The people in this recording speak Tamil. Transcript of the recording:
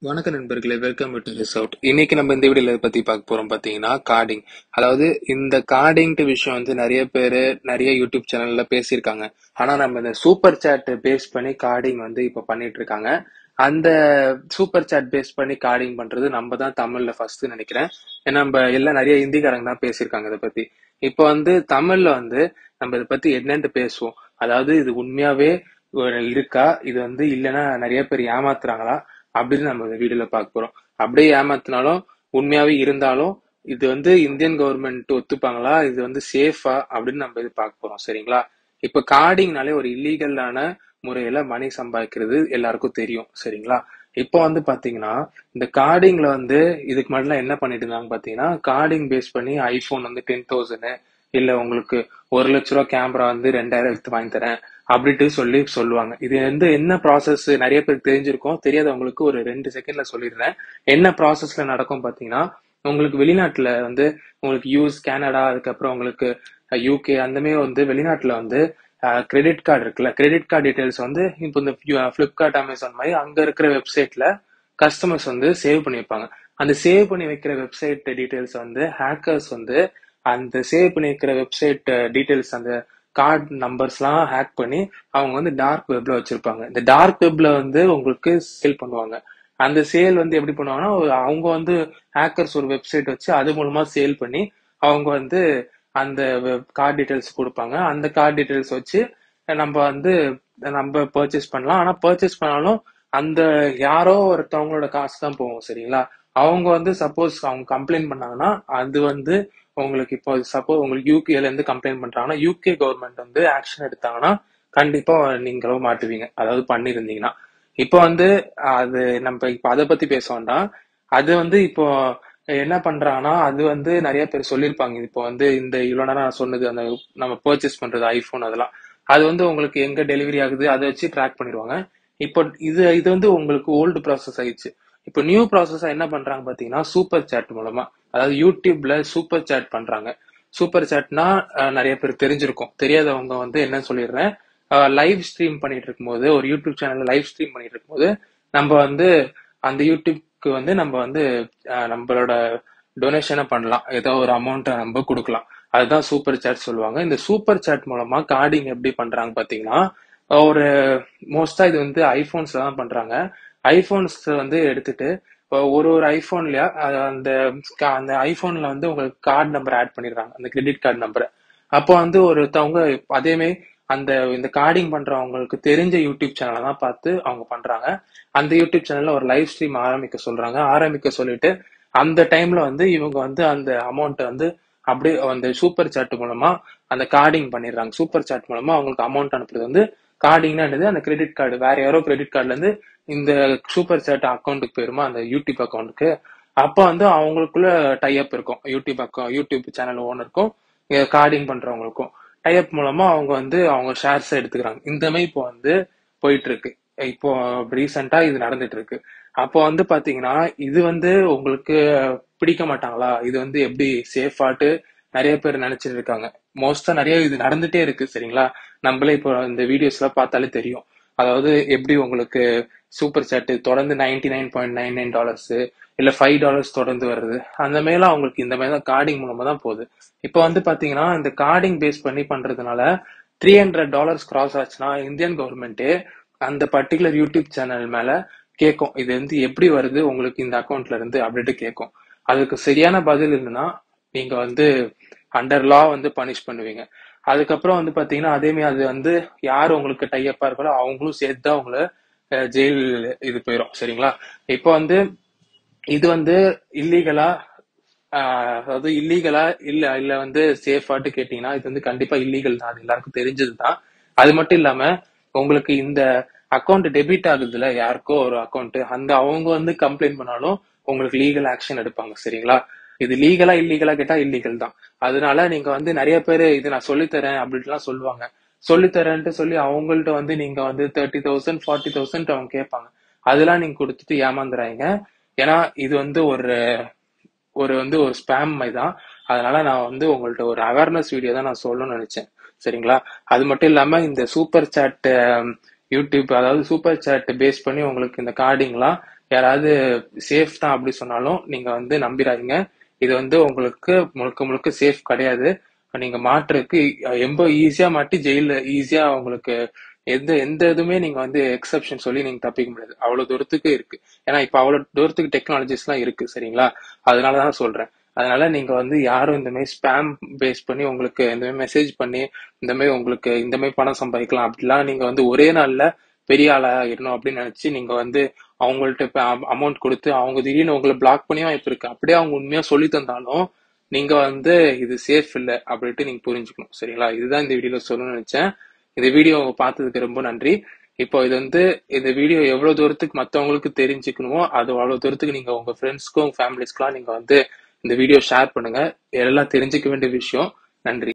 வணக்க நண்பர்களே, வெல்கம் டு திஸ் அவுட். இன்னைக்கு நம்ம இந்த வீடியோல பத்தி பார்க்க போறோம் பாத்தீங்கன்னா கார்டிங். அதாவது இந்த கார்டிங்ட்டு விஷயம் வந்து நிறைய பேரு நிறைய யூடியூப் சேனல்ல பேசியிருக்காங்க. ஆனா நம்ம இந்த சூப்பர் சாட் பேஸ் பண்ணி கார்டிங் வந்து இப்ப பண்ணிட்டு இருக்காங்க. அந்த சூப்பர் சாட் பேஸ் பண்ணி கார்டிங் பண்றது நம்ம தான் தமிழ்ல ஃபர்ஸ்ட் நினைக்கிறேன். ஏன்னா நம்ம எல்லாம் நிறைய ஹிந்திக்காரங்க தான் பேசியிருக்காங்க இதை பத்தி. இப்ப வந்து தமிழ்ல வந்து நம்ம இதை பத்தி என்னன்னு பேசுவோம். அதாவது இது உண்மையாவே இருக்கா, இது வந்து இல்லைன்னா நிறைய பேர் ஏமாத்துறாங்களா அப்படின்னு நம்ம இந்த வீடியோல பார்க்க போறோம். அப்படியே ஏமாத்தினாலும் உண்மையாவே இருந்தாலும் இது வந்து இந்தியன் கவர்மெண்ட் ஒத்துப்பாங்களா, இது வந்து சேஃபா அப்படின்னு நம்ம இது பார்க்க போறோம். சரிங்களா? இப்ப கார்டிங்னாலே ஒரு இல்லீகலான முறையில மணி சம்பாதிக்கிறது எல்லாருக்கும் தெரியும். சரிங்களா? இப்போ வந்து பாத்தீங்கன்னா இந்த கார்டிங்ல வந்து இதுக்கு முன்னாடி என்ன பண்ணிட்டு இருந்தாங்க பாத்தீங்கன்னா, கார்டிங் பேஸ் பண்ணி ஐபோன் வந்து 10,000 இல்ல உங்களுக்கு 1,00,000 கேமரா வந்து 2,000 வித்து வாங்கி தரேன் அப்படின்ட்டு சொல்லுவாங்க. இது வந்து என்ன ப்ராசஸ் நிறைய பேருக்கு தெரிஞ்சிருக்கும். தெரியாதவங்களுக்கு ஒரு 2 செகண்ட்ல சொல்லிடுறேன். என்ன ப்ராசஸ்ல நடக்கும் பாத்தீங்கன்னா, உங்களுக்கு வெளிநாட்டுல வந்து உங்களுக்கு யூஎஸ், கனடா, அதுக்கப்புறம் உங்களுக்கு யூகே அந்த மாதிரி வந்து வெளிநாட்டுல வந்து கிரெடிட் கார்டு இருக்குல்ல, கிரெடிட் கார்டு டீடைல்ஸ் வந்து இப்போ இந்த பிளிப்கார்ட், அமேசான் மாதிரி அங்க இருக்கிற வெப்சைட்ல கஸ்டமர்ஸ் வந்து சேவ் பண்ணி வைப்பாங்க. அந்த சேவ் பண்ணி வைக்கிற வெப்சைட் டீடைல்ஸ் வந்து ஹேக்கர்ஸ் வந்து அந்த சேவ் பண்ணி வைக்கிற வெப்சைட் டீடைல்ஸ் அந்த கார்டு நம்பர்ஸ்லாம் ஹேக் பண்ணி அவங்க வந்து டார்க் வெப்ல வச்சிருப்பாங்க. இந்த டார்க் வெப்ல வந்து உங்களுக்கு சேல் பண்ணுவாங்க. அந்த சேல் வந்து எப்படி பண்ணுவாங்கன்னா, அவங்க வந்து ஹேக்கர்ஸ் ஒரு வெப்சைட் வச்சு அது மூலமா சேல் பண்ணி அவங்க வந்து அந்த கார்டு டீடைல்ஸ் கொடுப்பாங்க. அந்த கார்டு டீடைல்ஸ் வச்சு நம்ம வந்து நம்ம பர்ச்சேஸ் பண்ணலாம். ஆனா பர்ச்சேஸ் பண்ணாலும் அந்த யாரோ ஒருத்தவங்களோட காசு தான் போகும். சரிங்களா? அவங்க வந்து சப்போஸ் அவங்க கம்ப்ளைண்ட் பண்ணாங்கன்னா அது வந்து உங்களுக்கு இப்போ சப்போஸ் உங்களுக்கு யூகேல இருந்து கம்ப்ளைண்ட் பண்றாங்கன்னா யூகே கவர்மெண்ட் வந்து ஆக்ஷன் எடுத்தாங்கன்னா கண்டிப்பா நீங்களும் மாட்டுவீங்க. அதாவது பண்ணிருந்தீங்கன்னா இப்போ வந்து அது நம்ம இப்ப அதை பத்தி பேச வேண்டாம். அது வந்து இப்போ என்ன பண்றாங்கன்னா, அது வந்து நிறைய பேர் சொல்லியிருப்பாங்க. இப்போ வந்து இந்த இவ்வளவு நேரம் நான் சொன்னது அந்த நம்ம பர்ச்சேஸ் பண்றது ஐபோன் அதெல்லாம் அது வந்து உங்களுக்கு எங்க டெலிவரி ஆகுது அதை வச்சு ட்ராக் பண்ணிடுவாங்க. இப்போ இது இது வந்து உங்களுக்கு ஓல்டு ப்ராசஸ் ஆயிடுச்சு. இப்போ நியூ ப்ராசஸா என்ன பண்றாங்க பாத்தீங்கன்னா, சூப்பர் சாட் மூலமா, அதாவது யூடியூப்ல சூப்பர் சாட் பண்றாங்க. சூப்பர் சாட்னா நிறைய பேர் தெரிஞ்சிருக்கும். தெரியாதவங்க வந்து என்ன சொல்லிடுறேன். லைவ் ஸ்ட்ரீம் பண்ணிட்டு இருக்கும்போது, ஒரு யூடியூப் சேனல்ல லைவ் ஸ்ட்ரீம் பண்ணிட்டு இருக்கும்போது நம்ம வந்து அந்த யூடியூப்க்கு வந்து நம்ம வந்து நம்மளோட டொனேஷனை பண்ணலாம். ஏதோ ஒரு அமௌண்ட்டை நம்ம கொடுக்கலாம். அதுதான் சூப்பர் சாட் சொல்லுவாங்க. இந்த சூப்பர் சாட் மூலமா கார்டிங் எப்படி பண்றாங்க பாத்தீங்கன்னா, ஒரு மோஸ்டா இது வந்து ஐபோன்ஸ்ல தான் பண்றாங்க. ஐபோன்ஸ் வந்து எடுத்துட்டு ஒரு ஒரு ஐபோன்லயா அந்த அந்த ஐபோன்ல வந்து உங்களுக்கு கார்டு நம்பர் ஆட் பண்ணிடுறாங்க, அந்த கிரெடிட் கார்டு நம்பரை. அப்போ வந்து ஒருத்தவங்க அதேமே அந்த இந்த கார்டிங் பண்றவங்களுக்கு தெரிஞ்ச யூடியூப் சேனலை தான் பார்த்து அவங்க பண்றாங்க. அந்த யூடியூப் சேனல்ல ஒரு லைவ் ஸ்ட்ரீம் ஆரம்பிக்க சொல்றாங்க. ஆரம்பிக்க சொல்லிட்டு அந்த டைம்ல வந்து இவங்க வந்து அந்த அமௌண்ட்டை வந்து அப்படியே அந்த சூப்பர் சாட் மூலமா அந்த கார்டிங் பண்ணிடுறாங்க. சூப்பர் சாட் மூலமா அவங்களுக்கு அமௌண்ட் அனுப்புறது வந்து கார்டிங்னா என்னது, அந்த கிரெடிட் கார்டு வேற யாரோ கிரெடிட் கார்டுல இருந்து இந்த சூப்பர் சாட் அக்கௌண்ட்டுக்கு போயிருமா, அந்த யூடியூப் அக்கௌண்ட்டுக்கு. அப்ப வந்து அவங்களுக்குள்ள டைப் இருக்கும். யூடியூப் சேனல் ஓனருக்கும் கார்டிங் பண்றவங்களுக்கும் டைப் மூலமா அவங்க வந்து அவங்க ஷேர்ஸ் எடுத்துக்கிறாங்க. இந்த மாதிரி இப்போ வந்து போயிட்டு இருக்கு. இப்போ ரீசெண்டா இது நடந்துட்டு இருக்கு. அப்போ வந்து பாத்தீங்கன்னா இது வந்து உங்களுக்கு பிடிக்க மாட்டாங்களா? இது வந்து எப்படி சேஃபாட்டு நிறைய பேர் நினைச்சிட்டு இருக்காங்க. மோஸ்டா நிறைய இது நடந்துட்டே இருக்கு. சரிங்களா? நம்மளே இப்போ இந்த வீடியோஸ் எல்லாம் பார்த்தாலே தெரியும். அதாவது எப்படி உங்களுக்கு சூப்பர் சாட் தொடர்ந்து $99.99 இல்ல $5 தொடர்ந்து வருது. அந்த மாதிரிலாம் அவங்களுக்கு இந்த மாதிரி தான் கார்டிங் மூலமா தான் போகுது. இப்போ வந்து பாத்தீங்கன்னா இந்த கார்டிங் பேஸ் பண்ணி பண்றதுனால $300 கிராஸ் ஆச்சுன்னா இந்தியன் கவர்மெண்ட் அந்த பர்டிகுலர் யூடியூப் சேனல் மேல கேட்கும். இது வந்து எப்படி வருது உங்களுக்கு இந்த அக்கௌண்ட்ல இருந்து அப்படின்ட்டு கேட்கும். அதுக்கு சரியான பதில் இல்லைன்னா நீங்க வந்து அண்டர் லா வந்து பனிஷ் பண்ணுவீங்க. அதுக்கப்புறம் வந்து பாத்தீங்கன்னா அதே மாதிரி அது வந்து யார் உங்களுக்கு டைப்பா இருக்கோ அவங்களும் சேர்த்து தான் உங்களை ஜெயில் இது போயிடும். சரிங்களா? இப்போ வந்து இது வந்து இல்லீகலா, அதாவது இல்லீகலா இல்ல இல்ல வந்து சேஃபாட்டு கேட்டீங்கன்னா இது வந்து கண்டிப்பா இல்லீகல் தான். அது எல்லாருக்கும் தெரிஞ்சதுதான். அது மட்டும் இல்லாம உங்களுக்கு இந்த அக்கௌண்ட் டெபிட் ஆகுதுல, யாருக்கோ ஒரு அக்கௌண்ட், அந்த அவங்க வந்து கம்ப்ளைண்ட் பண்ணாலும் உங்களுக்கு லீகல் ஆக்ஷன் எடுப்பாங்க. சரிங்களா? இது லீகலா இல்லீகலா கேட்டா இல்லீகல் தான். அதனால நீங்க வந்து நிறைய பேரு இது நான் சொல்லித்தரேன் அப்படின்ட்டுலாம் சொல்லுவாங்க. சொல்லித்தரேன்ட்டு சொல்லி அவங்கள்ட்ட வந்து நீங்க வந்து 30,000 40,000 அவங்க கேட்பாங்க. அதெல்லாம் நீங்க கொடுத்துட்டு ஏமாந்துறாங்க. ஏன்னா இது வந்து ஒரு ஒரு வந்து ஒரு ஸ்பேம் மாதிரி தான். அதனால நான் வந்து உங்கள்ட்ட ஒரு அவேர்னஸ் வீடியோ தான் நான் சொல்லணும்னு நினைச்சேன். சரிங்களா? அது மட்டும் இல்லாம இந்த சூப்பர் சாட் யூடியூப், அதாவது சூப்பர் சாட் பேஸ் பண்ணி உங்களுக்கு இந்த கார்டிங்லாம் யாராவது சேஃப் தான் அப்படி சொன்னாலும் நீங்க வந்து நம்பிடாதீங்க. இது வந்து உங்களுக்கு முழுக்க முழுக்க சேஃப் கிடையாது. நீங்க மாட்டுறதுக்கு ரொம்ப ஈஸியா மாட்டி ஜெயில ஈஸியா உங்களுக்கு எந்த எந்த இதுவுமே நீங்க வந்து எக்ஸெப்ஷன் சொல்லி நீங்க தப்பிக்க முடியாது. அவ்வளவு தூரத்துக்கு இருக்கு. ஏன்னா இப்ப அவ்வளவு தூரத்துக்கு டெக்னாலஜிஸ் எல்லாம் இருக்கு, சரிங்களா? அதனாலதான் சொல்றேன். அதனால நீங்க வந்து யாரும் இந்த மாதிரி ஸ்பேம் பேஸ் பண்ணி உங்களுக்கு இந்த மாதிரி மெசேஜ் பண்ணி இந்த மாதிரி உங்களுக்கு இந்த மாதிரி பணம் சம்பாதிக்கலாம் அப்படிலாம் நீங்க வந்து ஒரே நாள்ல பெரிய ஆளா ஆயிடணும் அப்படின்னு நினைச்சு நீங்க வந்து அவங்கள்ட்ட இப்ப அமௌண்ட் கொடுத்து அவங்க திடீர்னு உங்களை பிளாக் பண்ணியும் வாய்ப்பு இருக்கு. அப்படியே அவங்க உண்மையா சொல்லி தந்தாலும் நீங்க வந்து இது சேஃப் இல்லை அப்படின்ட்டு நீங்க புரிஞ்சுக்கணும், சரிங்களா? இதுதான் இந்த வீடியோல சொல்லணும்னு நினைச்சேன். இந்த வீடியோ பார்த்ததுக்கு ரொம்ப நன்றி. இப்போ இது வந்து இந்த வீடியோ எவ்வளவு தூரத்துக்கு மத்தவங்களுக்கு தெரிஞ்சுக்கணுமோ அது அவ்வளவு தூரத்துக்கு நீங்க உங்க ஃப்ரெண்ட்ஸ்க்கும் ஃபேமிலிஸ்க்குலாம் நீங்க வந்து இந்த வீடியோ ஷேர் பண்ணுங்க. எல்லாம் தெரிஞ்சுக்க வேண்டிய விஷயம். நன்றி.